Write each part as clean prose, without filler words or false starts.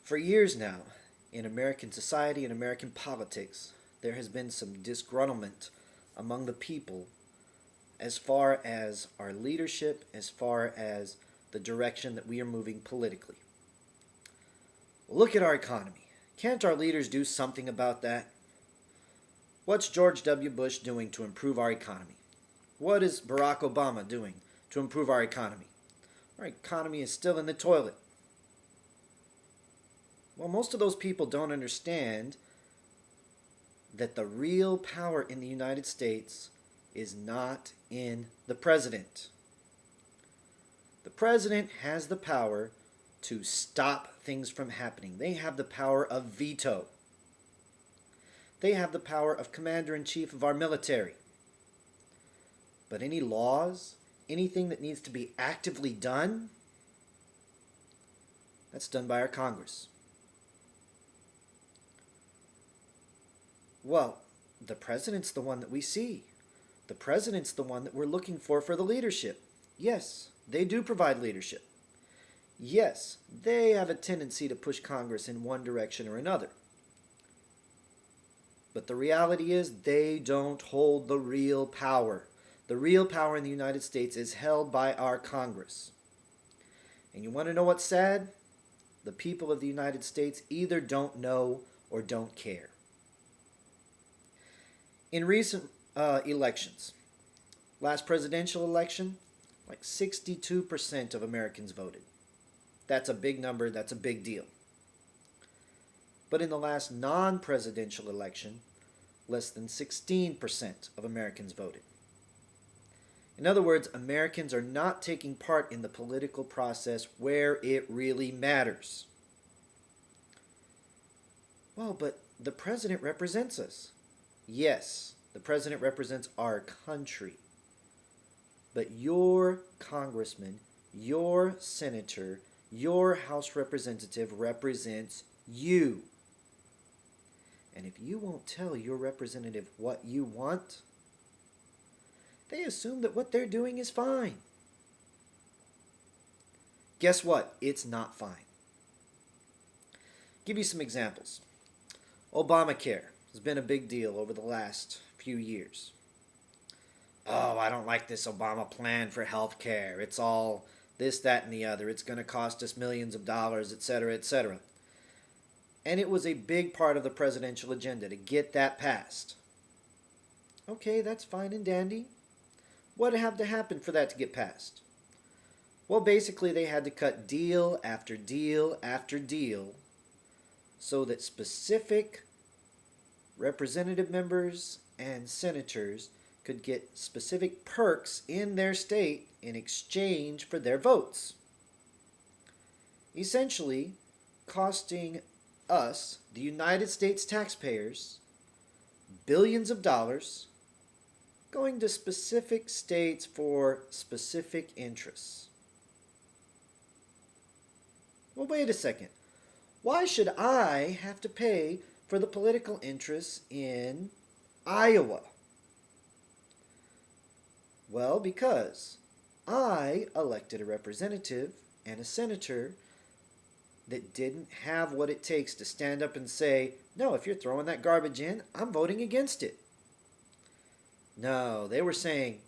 For years now, in American society and American politics, there has been some disgruntlement among the people as far as our leadership, as far as the direction that we are moving politically. Look at our economy. Can't our leaders do something about that? What's George W. Bush doing to improve our economy? What is Barack Obama doing to improve our economy? Our economy is still in the toilet. Well, most of those people don't understand that the real power in the United States is not in the president. The president has the power to stop things from happening. They have the power of veto. They have the power of commander-in-chief of our military. But any laws, anything that needs to be actively done, that's done by our Congress. Well, the president's the one that we see. The president's the one that we're looking for the leadership. Yes, they do provide leadership. Yes, they have a tendency to push Congress in one direction or another. But the reality is they don't hold the real power. The real power in the United States is held by our Congress. And you want to know what's sad? The people of the United States either don't know or don't care. In recent elections, last presidential election, like 62% of Americans voted. That's a big number, that's a big deal. But in the last non-presidential election, less than 16% of Americans voted. In other words, Americans are not taking part in the political process where it really matters. Well, but the president represents us. Yes, the president represents our country. But your congressman, your senator, your House representative represents you. And if you won't tell your representative what you want, they assume that what they're doing is fine. Guess what? It's not fine. Give you some examples. Obamacare has been a big deal over the last few years. Oh, I don't like this Obama plan for health care. It's all this, that, and the other. It's going to cost us millions of dollars, etc., etc. And it was a big part of the presidential agenda to get that passed. Okay, that's fine and dandy. What had to happen for that to get passed? Well, basically they had to cut deal after deal after deal so that specific representative members and senators could get specific perks in their state in exchange for their votes. Essentially, costing us, the United States taxpayers, billions of dollars, going to specific states for specific interests. Well, wait a second. Why should I have to pay for the political interests in Iowa? Well, because I elected a representative and a senator that didn't have what it takes to stand up and say, no, if you're throwing that garbage in, I'm voting against it. No, they were saying,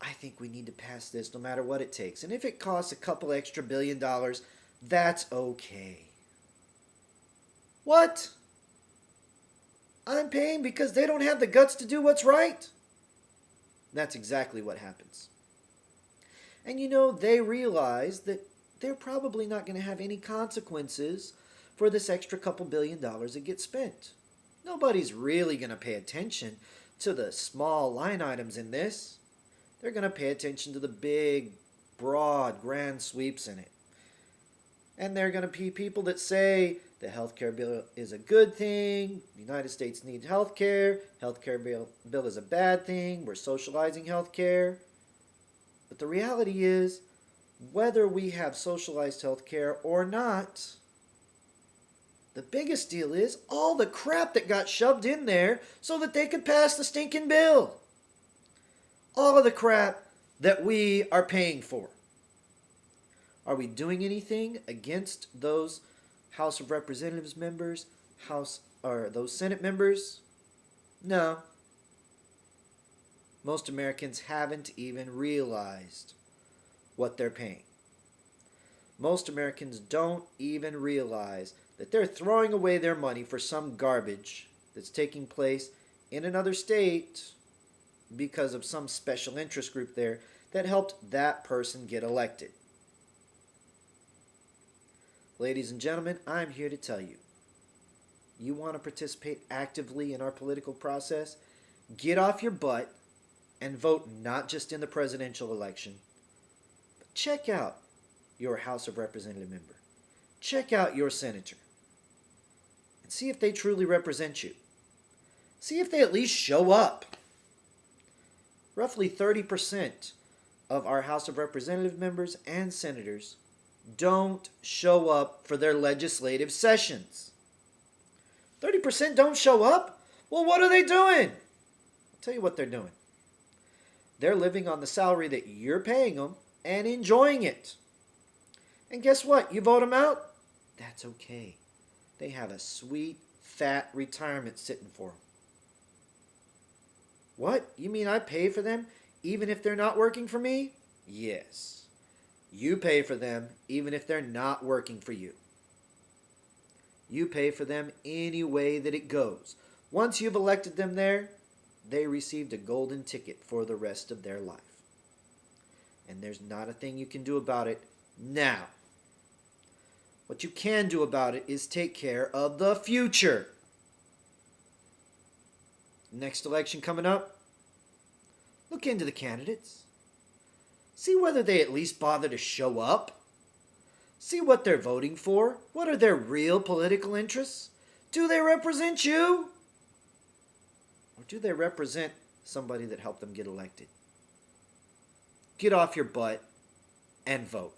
I think we need to pass this no matter what it takes. And if it costs a couple extra $1 billion, that's okay. What? I'm paying because they don't have the guts to do what's right? That's exactly what happens. And you know, they realize that they're probably not going to have any consequences for this extra couple $1 billion that gets spent. Nobody's really going to pay attention to the small line items in this. They're going to pay attention to the big, broad, grand sweeps in it. And they're going to be people that say the health care bill is a good thing, the United States needs health care bill is a bad thing, we're socializing health care. But the reality is, whether we have socialized health care or not, the biggest deal is all the crap that got shoved in there so that they could pass the stinking bill. All of the crap that we are paying for. Are we doing anything against those House of Representatives members, those Senate members? No. Most Americans haven't even realized what they're paying. Most Americans don't even realize that they're throwing away their money for some garbage that's taking place in another state because of some special interest group there that helped that person get elected. Ladies and gentlemen, I'm here to tell you, you want to participate actively in our political process? Get off your butt and vote not just in the presidential election, but check out your House of Representative member. Check out your senator and see if they truly represent you. See if they at least show up. Roughly 30% of our House of Representative members and senators don't show up for their legislative sessions. 30% don't show up? Well, what are they doing? I'll tell you what they're doing. They're living on the salary that you're paying them and enjoying it. And guess what? You vote them out? That's okay. They have a sweet, fat retirement sitting for them. What? You mean I pay for them even if they're not working for me? Yes. You pay for them even if they're not working for you. You pay for them any way that it goes. Once you've elected them there, they received a golden ticket for the rest of their life. And there's not a thing you can do about it now. What you can do about it is take care of the future. Next election coming up, look into the candidates. See whether they at least bother to show up. See what they're voting for. What are their real political interests? Do they represent you? Or do they represent somebody that helped them get elected? Get off your butt and vote.